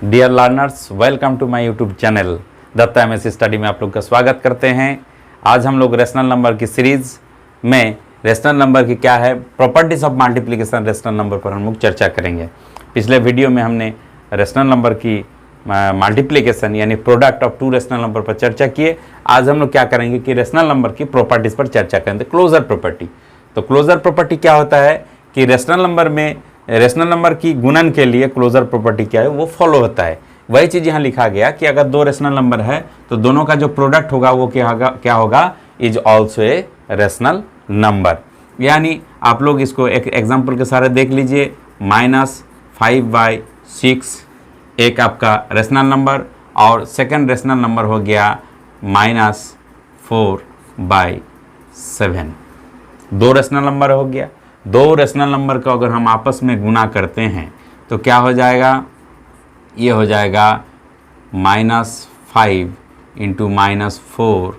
Dear learners, welcome to my YouTube channel Datta MSc study में आप लोग का स्वागत करते हैं। आज हम लोग रेशनल नंबर की सीरीज में रेशनल नंबर की क्या है properties of multiplication rational number पर हम लोग चर्चा करेंगे। पिछले वीडियो में हमने रेशनल नंबर की मल्टीप्लिकेशन यानी product of two rational number पर चर्चा किए। आज हम लोग क्या करेंगे कि रेशनल नंबर की प्रॉपर्टीज पर चर्चा करेंगे। क्लोजर प्रॉपर्टी, तो क्लोजर प्रॉपर्टी क्या होता है कि रेशनल नंबर में रेशनल नंबर की गुणन के लिए क्लोजर प्रॉपर्टी क्या है वो फॉलो होता है। वही चीज़ यहाँ लिखा गया कि अगर दो रेशनल नंबर है तो दोनों का जो प्रोडक्ट होगा वो क्या होगा is also a rational number. यानी आप लोग इसको एक एग्जाम्पल के सारे देख लीजिए। -5/6 एक आपका रेशनल नंबर और सेकंड रेशनल नंबर हो गया -4/7। दो रेशनल नंबर हो गया। दो रेशनल नंबर को अगर हम आपस में गुना करते हैं तो क्या हो जाएगा, ये हो जाएगा -5 × -4/6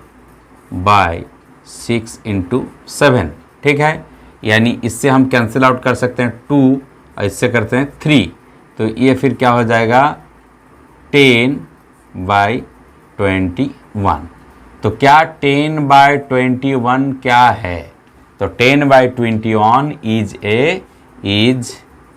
× 7। ठीक है, यानी इससे हम कैंसिल आउट कर सकते हैं 2 और इससे करते हैं 3, तो ये फिर क्या हो जाएगा 10/21। तो क्या 10/21 क्या है, तो 10/21 इज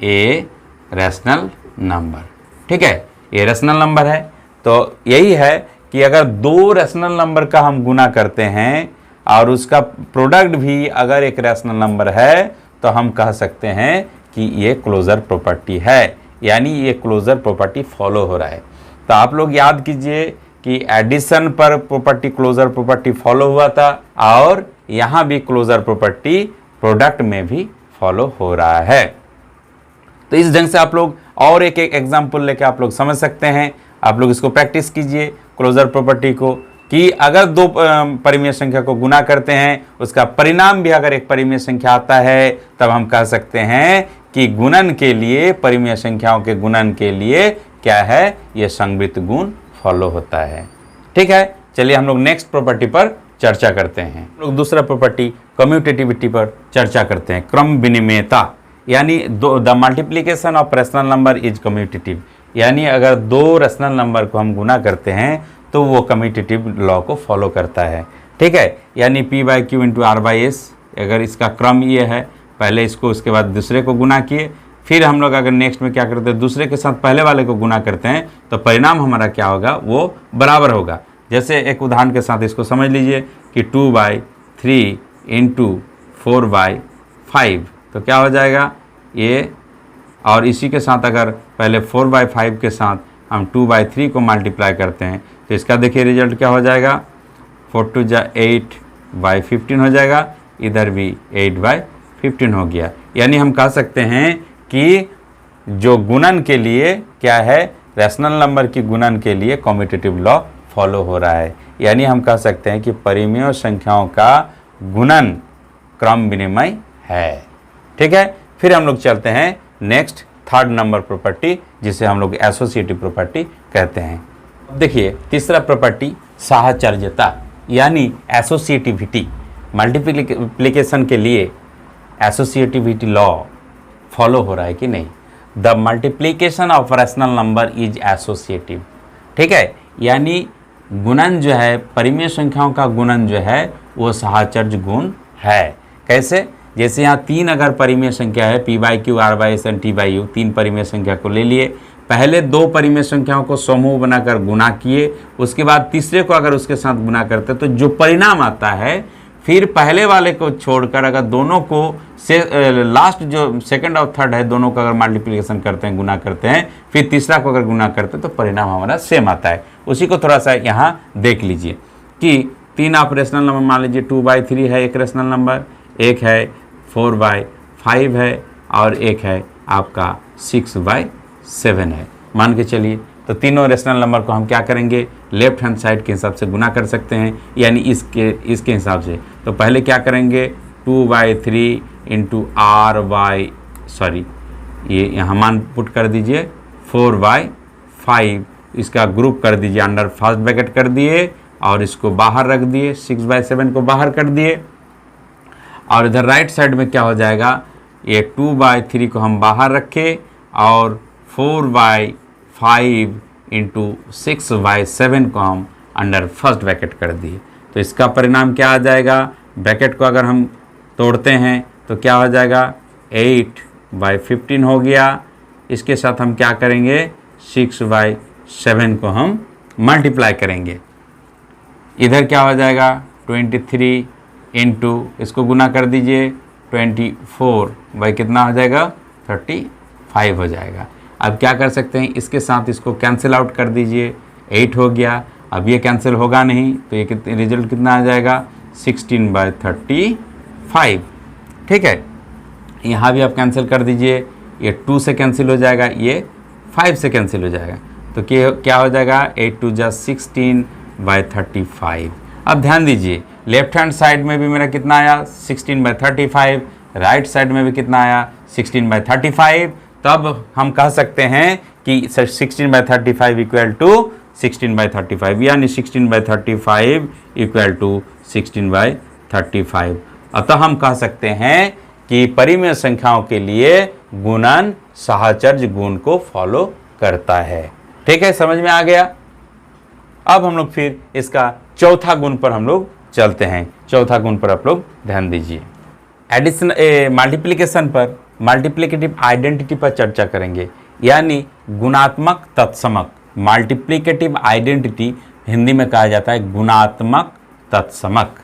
ए रैशनल नंबर। ठीक है, ये रैशनल नंबर है। तो यही है कि अगर दो रैशनल नंबर का हम गुना करते हैं और उसका प्रोडक्ट भी अगर एक रैशनल नंबर है तो हम कह सकते हैं कि ये क्लोजर प्रॉपर्टी है, यानी ये क्लोजर प्रॉपर्टी फॉलो हो रहा है। तो आप लोग याद कीजिए कि एडिशन पर प्रॉपर्टी क्लोजर प्रॉपर्टी फॉलो हुआ था और यहाँ भी क्लोजर प्रॉपर्टी प्रोडक्ट में भी फॉलो हो रहा है। तो इस ढंग से आप लोग और एक एग्जाम्पल लेके आप लोग समझ सकते हैं। आप लोग इसको प्रैक्टिस कीजिए क्लोजर प्रॉपर्टी को कि अगर दो परिमेय संख्या को गुना करते हैं उसका परिणाम भी अगर एक परिमेय संख्या आता है तब हम कह सकते हैं कि गुणन के लिए परिमेय संख्याओं के गुणन के लिए क्या है, ये संवृत्त गुण फॉलो होता है। ठीक है, चलिए हम लोग नेक्स्ट प्रॉपर्टी पर चर्चा करते हैं। हम लोग दूसरा प्रॉपर्टी कम्यूटेटिविटी पर चर्चा करते हैं। क्रम विनिमेयता, यानी the multiplication of rational number is commutative, यानी अगर दो रेशनल नंबर को हम गुना करते हैं तो वो कम्यूटेटिव लॉ को फॉलो करता है। ठीक है, यानी P/Q × R/S, अगर इसका क्रम ये है, पहले इसको उसके बाद दूसरे को गुना किए, फिर हम लोग अगर नेक्स्ट में क्या करते हैं दूसरे के साथ पहले वाले को गुना करते हैं तो परिणाम हमारा क्या होगा, वो बराबर होगा। जैसे एक उदाहरण के साथ इसको समझ लीजिए कि 2/3 × 4/5, तो क्या हो जाएगा ये, और इसी के साथ अगर पहले 4/5 के साथ हम 2/3 को मल्टीप्लाई करते हैं तो इसका देखिए रिजल्ट क्या हो जाएगा, 4×2 = 8/15 हो जाएगा, इधर भी 8/15 हो गया। यानी हम कह सकते हैं कि जो गुणन के लिए क्या है, रैशनल नंबर की गुणन के लिए कम्यूटेटिव लॉ फॉलो हो रहा है। यानी हम कह सकते हैं कि परिमेय संख्याओं का गुणन क्रम विनिमय है। ठीक है, फिर हम लोग चलते हैं नेक्स्ट थर्ड नंबर प्रॉपर्टी जिसे हम लोग एसोसिएटिव प्रॉपर्टी कहते हैं। देखिए तीसरा प्रॉपर्टी साहचर्यता यानी एसोसिएटिविटी। मल्टीप्लिकेशन के लिए एसोसिएटिविटी लॉ फॉलो हो रहा है कि नहीं। The multiplication of rational number is associative. ठीक है, यानी गुणन जो है परिमेय संख्याओं का गुणन जो है वो साहचर्य गुण है। कैसे, जैसे यहाँ 3 अगर परिमेय संख्या है P/Q R/S एंड T/U, 3 परिमेय संख्या को ले लिए, पहले 2 परिमेय संख्याओं को समूह बनाकर गुना किए, उसके बाद तीसरे को अगर उसके साथ गुना करते तो जो परिणाम आता है फिर पहले वाले को छोड़कर अगर दोनों को से लास्ट जो सेकंड और थर्ड है दोनों का अगर मल्टीप्लिकेशन करते हैं गुना करते हैं फिर तीसरा को अगर गुना करते हैं तो परिणाम हमारा सेम आता है। उसी को थोड़ा सा यहाँ देख लीजिए कि 3 आप रेशनल नंबर मान लीजिए 2/3 है एक रेशनल नंबर, एक है 4/5 है और एक है आपका 6/7 है। मान के चलिए तो तीनों रेशनल नंबर को हम क्या करेंगे, लेफ्ट हैंड साइड के हिसाब से गुना कर सकते हैं, यानी इसके हिसाब से। तो पहले क्या करेंगे 2/3 × ये यहाँ मान पुट कर दीजिए 4/5, इसका ग्रुप कर दीजिए, अंडर फर्स्ट ब्रैकेट कर दिए और इसको बाहर रख दिए, 6/7 को बाहर कर दिए और इधर राइट साइड में क्या हो जाएगा, ये 2/3 को हम बाहर रखे और 4/5 5 इंटू 6/7 को हम अंडर फर्स्ट ब्रैकेट कर दिए। तो इसका परिणाम क्या आ जाएगा, ब्रैकेट को अगर हम तोड़ते हैं तो क्या हो जाएगा, 8/15 हो गया। इसके साथ हम क्या करेंगे, 6/7 को हम मल्टीप्लाई करेंगे। इधर क्या हो जाएगा, 23 इंटू इसको गुना कर दीजिए 24 बाई कितना हो जाएगा, 35 हो जाएगा। अब क्या कर सकते हैं, इसके साथ इसको कैंसिल आउट कर दीजिए, 8 हो गया। अब ये कैंसिल होगा नहीं तो ये रिजल्ट कितना आ जाएगा, 16/35। ठीक है, यहाँ भी आप कैंसिल कर दीजिए, ये 2 से कैंसिल हो जाएगा, ये 5 से कैंसिल हो जाएगा। तो क्या हो जाएगा, 8 2 जा 16/35। अब ध्यान दीजिए, लेफ्ट हैंड साइड में भी मेरा कितना आया, 16/35, राइट साइड में भी कितना आया, 16/35। तब हम कह सकते हैं कि 16/35 इक्वल टू 16/35, यानी 16/35 इक्वल टू 16/35। अतः हम कह सकते हैं कि परिमेय संख्याओं के लिए गुणन साहचर्य गुण को फॉलो करता है। ठीक है, समझ में आ गया। अब हम लोग फिर इसका चौथा गुण पर हम लोग चलते हैं। चौथा गुण पर आप लोग ध्यान दीजिए। एडिशन मल्टीप्लिकेशन पर, मल्टीप्लिकेटिव आइडेंटिटी पर चर्चा करेंगे, यानी गुणात्मक तत्समक। मल्टीप्लिकेटिव आइडेंटिटी हिंदी में कहा जाता है गुणात्मक तत्समक।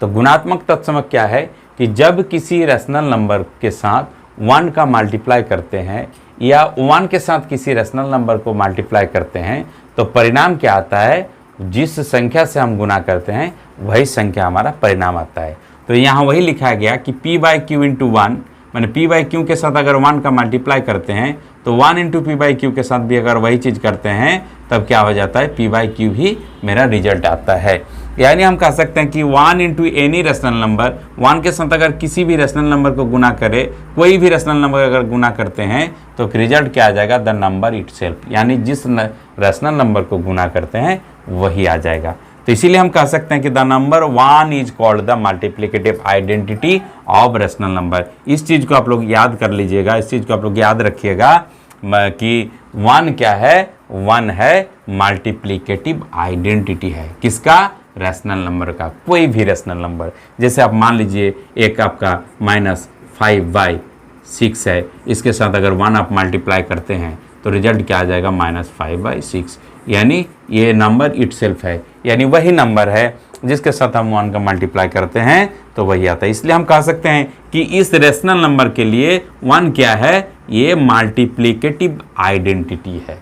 तो गुणात्मक तत्समक क्या है कि जब किसी रेशनल नंबर के साथ 1 का मल्टीप्लाई करते हैं या 1 के साथ किसी रेशनल नंबर को मल्टीप्लाई करते हैं तो परिणाम क्या आता है, जिस संख्या से हम गुना करते हैं वही संख्या हमारा परिणाम आता है। तो यहाँ वही लिखा गया कि p/q इंटू 1, मैंने p/q के साथ अगर 1 का मल्टीप्लाई करते हैं तो 1 इंटू p/q के साथ भी अगर वही चीज़ करते हैं तब क्या हो जाता है, p/q ही मेरा रिजल्ट आता है। यानी हम कह सकते हैं कि 1 इंटू एनी रेशनल नंबर, 1 के साथ अगर किसी भी रेशनल नंबर को गुना करे, कोई भी रेशनल नंबर अगर गुना करते हैं तो रिजल्ट क्या आ जाएगा, द नंबर इटसेल्फ, यानी जिस रेशनल नंबर को गुना करते हैं वही आ जाएगा। तो इसीलिए हम कह सकते हैं कि the number 1 is called the multiplicative identity of rational number. इस चीज़ को आप लोग याद कर लीजिएगा, इस चीज़ को आप लोग याद रखिएगा कि 1 क्या है, 1 है मल्टीप्लिकेटिव आइडेंटिटी है, किसका, रैशनल नंबर का, कोई भी रैशनल नंबर। जैसे आप मान लीजिए एक आपका -5/6 है, इसके साथ अगर 1 आप मल्टीप्लाई करते हैं तो रिजल्ट क्या आ जाएगा, -5/6, यानी ये नंबर इटसेल्फ है, यानी वही नंबर है जिसके साथ हम 1 का मल्टीप्लाई करते हैं तो वही आता है। इसलिए हम कह सकते हैं कि इस रेशनल नंबर के लिए 1 क्या है, ये मल्टीप्लिकेटिव आइडेंटिटी है।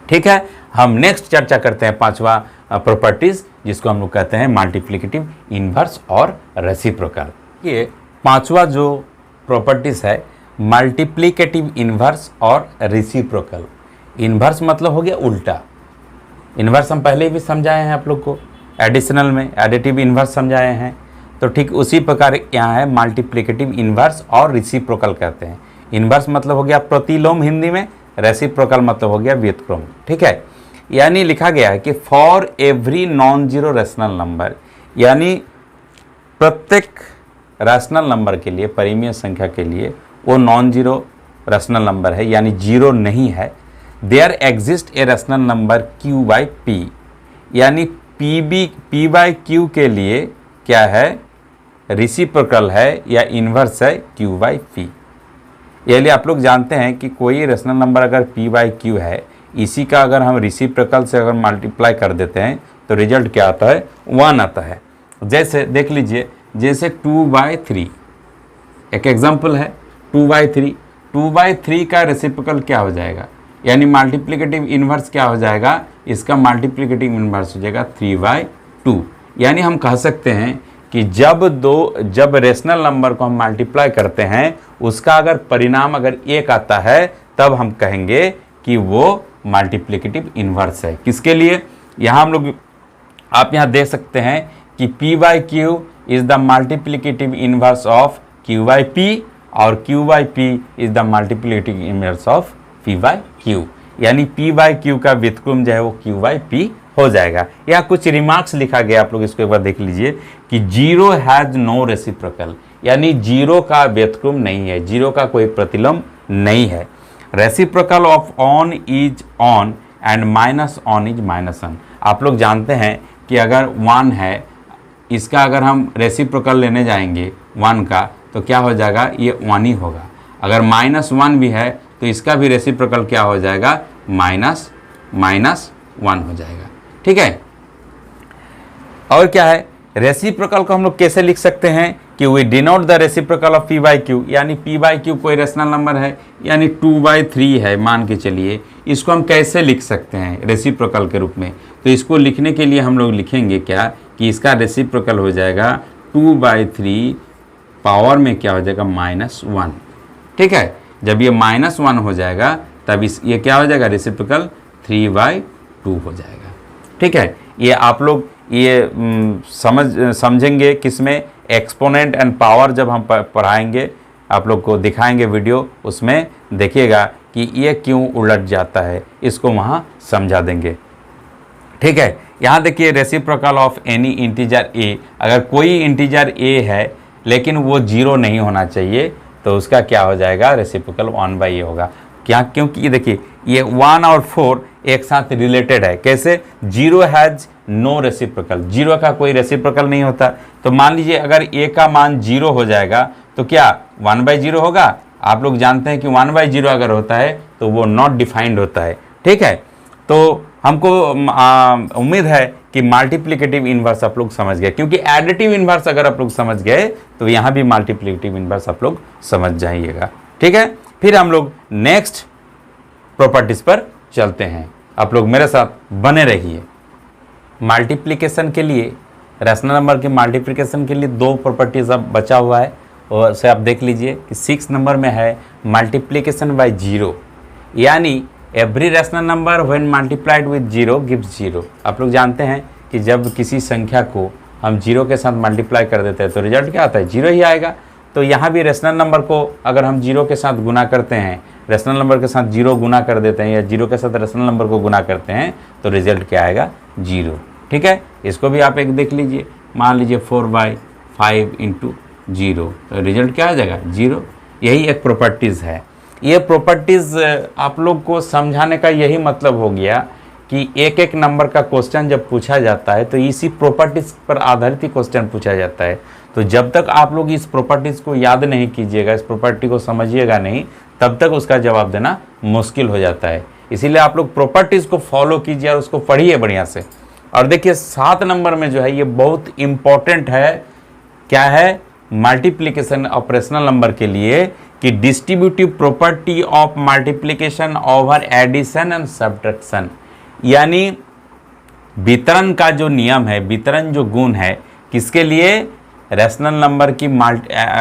ठीक है, हम नेक्स्ट चर्चा करते हैं पांचवा प्रॉपर्टीज, जिसको हम लोग कहते हैं मल्टीप्लिकेटिव इनवर्स और रेसिप्रोकल। ये पांचवा जो प्रॉपर्टीज है मल्टीप्लिकेटिव इनवर्स और रेसिप्रोकल। इनवर्स मतलब हो गया उल्टा, इनवर्स हम पहले भी समझाए हैं आप लोग को, एडिशनल में एडिटिव इनवर्स समझाए हैं। तो ठीक उसी प्रकार यहाँ है मल्टीप्लिकेटिव इनवर्स और रेसिप्रोकल कहते हैं। इनवर्स मतलब हो गया प्रतिलोम हिंदी में, रेसिप्रोकल मतलब हो गया व्युत्क्रम। ठीक है, यानी लिखा गया है कि for every non zero rational number, यानी प्रत्येक रैशनल नंबर के लिए, परिमेय संख्या के लिए वो नॉन जीरो रैशनल नंबर है यानी जीरो नहीं है, there exist a rational number q/p, यानी p/q के लिए क्या है, रेसिप्रोकल है या इन्वर्स है q/p। यानी आप लोग जानते हैं कि कोई रैशनल नंबर अगर p/q है, इसी का अगर हम रेसिप्रोकल से अगर मल्टीप्लाई कर देते हैं तो रिजल्ट क्या आता है, 1 आता है। जैसे देख लीजिए, जैसे 2/3 एक एग्जांपल है, 2/3, 2/3 का रेसिप्रोकल क्या हो जाएगा, यानी मल्टीप्लिकेटिव इनवर्स क्या हो जाएगा, इसका मल्टीप्लिकेटिव इनवर्स हो जाएगा 3/2। यानी हम कह सकते हैं कि जब रेशनल नंबर को हम मल्टीप्लाई करते हैं उसका अगर परिणाम अगर 1 आता है तब हम कहेंगे कि वो मल्टीप्लिकेटिव इनवर्स है। किसके लिए, यहाँ हम लोग आप यहाँ देख सकते हैं कि p/q is the multiplicative inverse of q/p और q/p is the multiplicative inverse of p/q, यानी p/q का व्युत्क्रम जो है वो q/p हो जाएगा। या कुछ रिमार्क्स लिखा गया, आप लोग इसको एक बार देख लीजिए कि जीरो हैज नो रेसिप्रोकल, यानी जीरो का व्युत्क्रम नहीं है, जीरो का कोई प्रतिलोम नहीं है। Reciprocal of on is on and minus on is minus on. आप लोग जानते हैं कि अगर 1 है, इसका अगर हम रेसिप्रोकल लेने जाएंगे 1 का, तो क्या हो जाएगा, ये 1 ही होगा। अगर -1 भी है तो इसका भी रेसिप्रोकल क्या हो जाएगा, -1 हो जाएगा। ठीक है। और क्या है, रेसिप्रोकल को हम लोग कैसे लिख सकते हैं कि we denote the reciprocal of p/q, यानी p/q कोई रेशनल नंबर है, यानी 2/3 है मान के चलिए, इसको हम कैसे लिख सकते हैं रेसिप्रोकल के रूप में। तो इसको लिखने के लिए हम लोग लिखेंगे क्या कि इसका रेसिप्रोकल हो जाएगा 2/3 पावर में क्या हो जाएगा, -1। ठीक है। जब ये -1 हो जाएगा तब ये क्या हो जाएगा, रेसिप्रोकल 3/2 हो जाएगा। ठीक है। ये आप लोग ये समझेंगे किसमें, एक्सपोनेंट एंड पावर जब हम पढ़ाएंगे, आप लोग को दिखाएंगे वीडियो, उसमें देखिएगा कि ये क्यों उलट जाता है, इसको वहाँ समझा देंगे। ठीक है। यहाँ देखिए reciprocal of any integer a, अगर कोई इंटीजर ए है लेकिन वो 0 नहीं होना चाहिए तो उसका क्या हो जाएगा, रेसिप्रोकल 1/a होगा। क्या, क्योंकि देखिए ये 1 और 4 एक साथ रिलेटेड है। कैसे, 0 हैज़ नो रेसिप्रोकल, 0 का कोई रेसिप्रोकल नहीं होता। तो मान लीजिए अगर a का मान 0 हो जाएगा तो क्या 1/0 होगा। आप लोग जानते हैं कि 1/0 अगर होता है तो वो नॉट डिफाइंड होता है। ठीक है। तो हमको उम्मीद है कि मल्टीप्लिकेटिव इन्वर्स आप लोग समझ गए, क्योंकि एडिटिव इन्वर्स अगर आप लोग समझ गए तो यहाँ भी मल्टीप्लिकेटिव इन्वर्स आप लोग समझ जाइएगा। ठीक है। फिर हम लोग नेक्स्ट प्रॉपर्टीज पर चलते हैं, आप लोग मेरे साथ बने रहिए। मल्टीप्लिकेशन के लिए, रैशनल नंबर के मल्टीप्लिकेशन के लिए 2 प्रॉपर्टीज अब बचा हुआ है, और उसे आप देख लीजिए कि 6 नंबर में है मल्टीप्लिकेशन बाय 0, यानी every rational number when multiplied with 0 gives 0। आप लोग जानते हैं कि जब किसी संख्या को हम 0 के साथ मल्टीप्लाई कर देते हैं तो रिजल्ट क्या आता है, 0 ही आएगा। तो यहाँ भी रैशनल नंबर को अगर हम 0 के साथ गुना करते हैं, रैशनल नंबर के साथ 0 गुना कर देते हैं, या 0 के साथ रैशनल नंबर को गुना करते हैं तो रिजल्ट क्या आएगा, 0। ठीक है। इसको भी आप एक देख लीजिए, मान लीजिए 4/5 × 0, तो रिजल्ट क्या आ जाएगा, 0। यही एक प्रॉपर्टीज़ है। ये प्रॉपर्टीज़ आप लोग को समझाने का यही मतलब हो गया कि एक एक नंबर का क्वेश्चन जब पूछा जाता है तो इसी प्रॉपर्टीज़ पर आधारित ही क्वेश्चन पूछा जाता है। तो जब तक आप लोग इस प्रॉपर्टीज़ को याद नहीं कीजिएगा, इस प्रॉपर्टी को समझिएगा नहीं, तब तक उसका जवाब देना मुश्किल हो जाता है। इसीलिए आप लोग प्रॉपर्टीज़ को फॉलो कीजिए और उसको पढ़िए बढ़िया से। और देखिए 7 नंबर में जो है ये बहुत इम्पॉर्टेंट है, क्या है, मल्टीप्लिकेशन ऑपरेशनल नंबर के लिए, कि distributive property of multiplication over addition and subtraction, यानी वितरण का जो नियम है, वितरण जो गुण है, किसके लिए, रैशनल नंबर की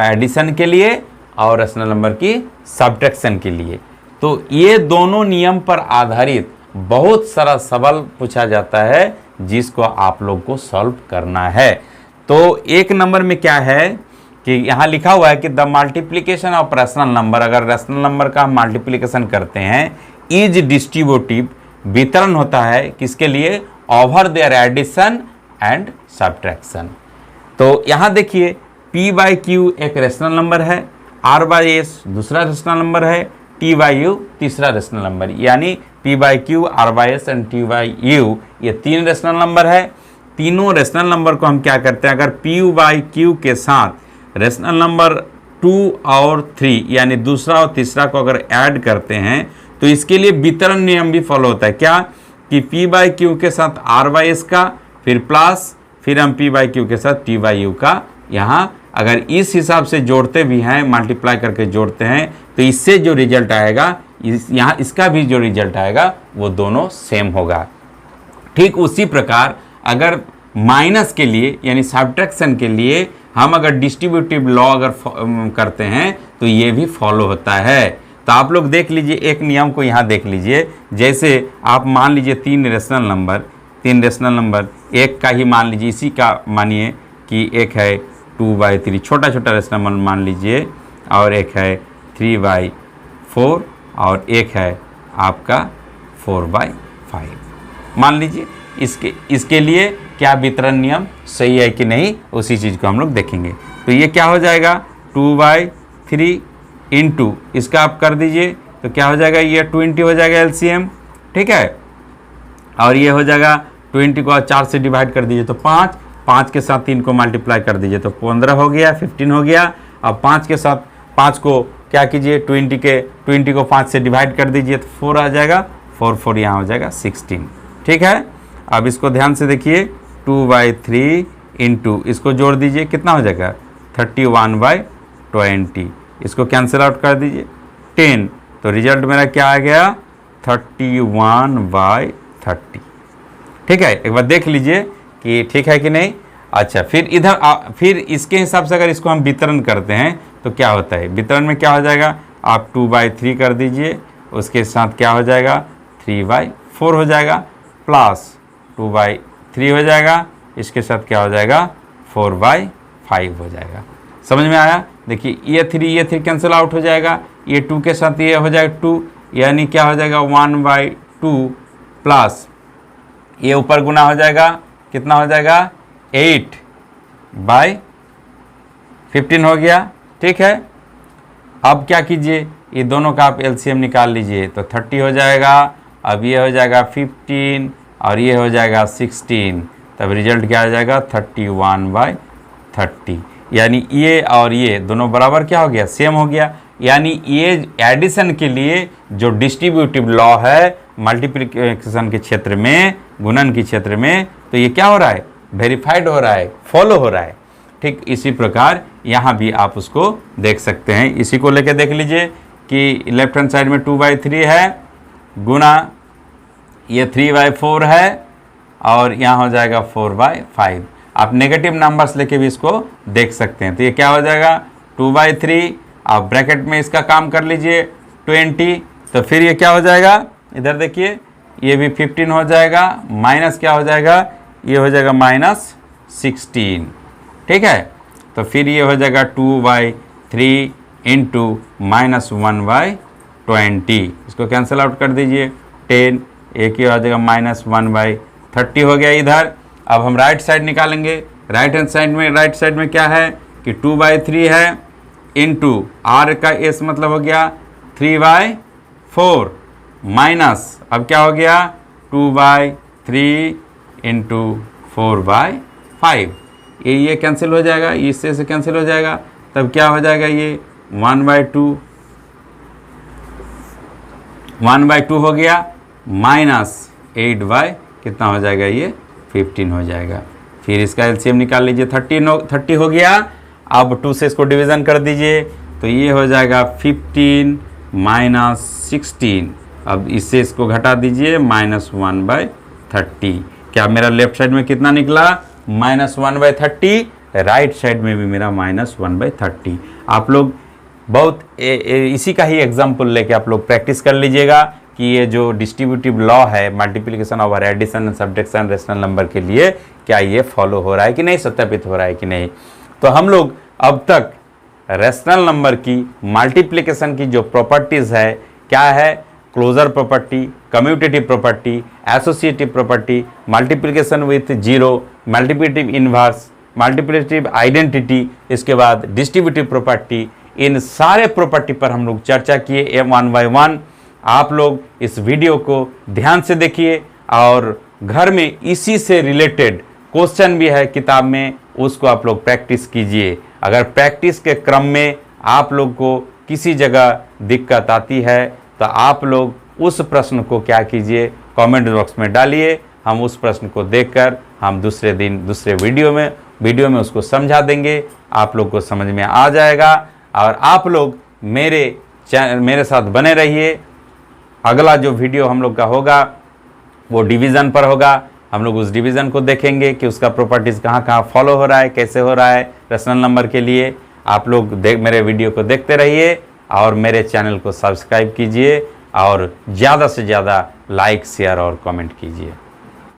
एडिशन के लिए और रैशनल नंबर की सब्ट्रैक्शन के लिए। तो ये दोनों नियम पर आधारित बहुत सारा सवाल पूछा जाता है जिसको आप लोग को सॉल्व करना है। तो 1 नंबर में क्या है कि यहाँ लिखा हुआ है कि the multiplication of rational number, अगर रैशनल नंबर का मल्टीप्लिकेशन करते हैं, इज डिस्ट्रीब्यूटिव, वितरण होता है किसके लिए, over there addition and subtraction. तो यहाँ देखिए p/q एक रैशनल नंबर है, r/s दूसरा रैशनल नंबर है, t/u तीसरा रैशनल नंबर, यानी p/q, r/s एंड t/u ये 3 रैशनल नंबर है। तीनों रैशनल नंबर को हम क्या करते हैं, अगर p/q के साथ रैशनल नंबर 2 और 3 यानी दूसरा और तीसरा को अगर ऐड करते हैं तो इसके लिए वितरण नियम भी फॉलो होता है, क्या कि p/q के साथ r/s का, फिर प्लस, फिर हम p/q के साथ t/u का, यहाँ अगर इस हिसाब से जोड़ते भी हैं, मल्टीप्लाई करके जोड़ते हैं, तो इससे जो रिजल्ट आएगा, यहाँ इसका भी जो रिजल्ट आएगा वो दोनों सेम होगा। ठीक उसी प्रकार अगर माइनस के लिए यानी सब्ट्रैक्शन के लिए हम अगर डिस्ट्रीब्यूटिव लॉ अगर करते हैं तो ये भी फॉलो होता है। तो आप लोग देख लीजिए, एक नियम को यहाँ देख लीजिए, जैसे आप मान लीजिए 3 रैशनल नंबर, एक का ही मान लीजिए, इसी का मानिए कि एक है 2/3 छोटा रैशनल नंबर मान लीजिए, और एक है 3/4 और एक है आपका 4/5 मान लीजिए। इसके लिए क्या वितरण नियम सही है कि नहीं, उसी चीज़ को हम लोग देखेंगे। तो ये क्या हो जाएगा, 2/3 इंटू इसका आप कर दीजिए तो क्या हो जाएगा, ये 20 हो जाएगा एलसीएम, ठीक है। और ये हो जाएगा 20 को 4 से डिवाइड कर दीजिए तो 5, 5 के साथ 3 को मल्टीप्लाई कर दीजिए तो 15 हो गया, 15 हो गया। अब 5 के साथ 5 को क्या कीजिए, 20 को 5 से डिवाइड कर दीजिए तो 4 आ जाएगा, 4 यहाँ हो जाएगा 16, ठीक है। अब इसको ध्यान से देखिए, 2/3 इंटू इसको जोड़ दीजिए, कितना हो जाएगा 31/20, इसको कैंसिल आउट कर दीजिए 10, तो रिजल्ट मेरा क्या आ गया 31/30, ठीक है। एक बार देख लीजिए कि ठीक है कि नहीं। अच्छा, फिर इधर फिर इसके हिसाब से अगर इसको हम वितरण करते हैं तो क्या होता है, वितरण में क्या हो जाएगा, आप 2/3 कर दीजिए, उसके साथ क्या हो जाएगा 3/4 हो जाएगा, प्लस 2/3 हो जाएगा, इसके साथ क्या हो जाएगा 4/5 हो जाएगा। समझ में आया। देखिए ये 3 कैंसिल आउट हो जाएगा, ये 2 के साथ ये हो जाएगा 2, यानी क्या हो जाएगा 1/2 प्लस ये ऊपर गुना हो जाएगा, कितना हो जाएगा 8/15 हो गया, ठीक है। अब क्या कीजिए, ये दोनों का आप एलसीएम निकाल लीजिए तो 30 हो जाएगा। अब ये हो जाएगा 15 और ये हो जाएगा 16, तब रिजल्ट क्या हो जाएगा 31/30, यानी ये और ये दोनों बराबर क्या हो गया, सेम हो गया। यानी ये एडिशन के लिए जो डिस्ट्रीब्यूटिव लॉ है मल्टीप्लिकेशन के क्षेत्र में, गुणन के क्षेत्र में, तो ये क्या हो रहा है, वेरीफाइड हो रहा है, फॉलो हो रहा है। ठीक इसी प्रकार यहाँ भी आप उसको देख सकते हैं। इसी को लेके देख लीजिए कि लेफ्ट हैंड साइड में 2/3 है, गुना ये 3/4 है और यहाँ हो जाएगा 4/5। आप नेगेटिव नंबर्स लेके भी इसको देख सकते हैं। तो ये क्या हो जाएगा 2/3, आप ब्रैकेट में इसका काम कर लीजिए 20, तो फिर ये क्या हो जाएगा, इधर देखिए ये भी 15 हो जाएगा, माइनस क्या हो जाएगा, ये हो जाएगा -16, ठीक है। तो फिर ये हो जाएगा 2/3 इंटू -1/20, इसको कैंसिल आउट कर दीजिए 10, एक ही हो जाएगा -1/30 हो गया इधर। अब हम राइट साइड निकालेंगे। राइट हैंड साइड में क्या है कि 2/3 है इंटू आर का एस मतलब हो गया 3/4 माइनस अब क्या हो गया 2/3 इंटू 4/5, ये कैंसिल हो जाएगा, इससे से कैंसिल हो जाएगा, तब क्या हो जाएगा ये 1/2 हो गया, माइनस 8/ कितना हो जाएगा ये 15 हो जाएगा। फिर इसका एलसीएम निकाल लीजिए, 30 हो गया। अब 2 से इसको डिवीज़न कर दीजिए तो ये हो जाएगा 15 - 16, अब इससे इसको घटा दीजिए -1/30। क्या मेरा लेफ्ट साइड में कितना निकला -1/30, राइट साइड में भी मेरा -1/30। आप लोग बहुत इसी का ही एग्जाम्पल लेके आप लोग प्रैक्टिस कर लीजिएगा कि ये जो डिस्ट्रीब्यूटिव लॉ है मल्टीप्लिकेशन और addition and subtraction rational number के लिए क्या ये फॉलो हो रहा है कि नहीं, सत्यापित हो रहा है कि नहीं। तो हम लोग अब तक रेशनल नंबर की मल्टीप्लिकेशन की जो प्रॉपर्टीज़ है, क्या है, closure property, commutative property, associative property, multiplication with zero, multiplicative inverse, multiplicative identity, इसके बाद डिस्ट्रीब्यूटिव प्रॉपर्टी, इन सारे प्रॉपर्टी पर हम लोग चर्चा किए वन बाय वन। आप लोग इस वीडियो को ध्यान से देखिए और घर में इसी से रिलेटेड क्वेश्चन भी है किताब में, उसको आप लोग प्रैक्टिस कीजिए। अगर प्रैक्टिस के क्रम में आप लोग को किसी जगह दिक्कत आती है तो आप लोग उस प्रश्न को क्या कीजिए, कमेंट बॉक्स में डालिए। हम उस प्रश्न को देखकर हम दूसरे दिन दूसरे वीडियो में उसको समझा देंगे, आप लोग को समझ में आ जाएगा। और आप लोग मेरे साथ बने रहिए। अगला जो वीडियो हम लोग का होगा वो डिवीज़न पर होगा। हम लोग उस डिवीज़न को देखेंगे कि उसका प्रॉपर्टीज़ कहाँ कहाँ फॉलो हो रहा है, कैसे हो रहा है रेशनल नंबर के लिए। आप लोग मेरे वीडियो को देखते रहिए और मेरे चैनल को सब्सक्राइब कीजिए और ज़्यादा से ज़्यादा लाइक, शेयर और कमेंट कीजिए।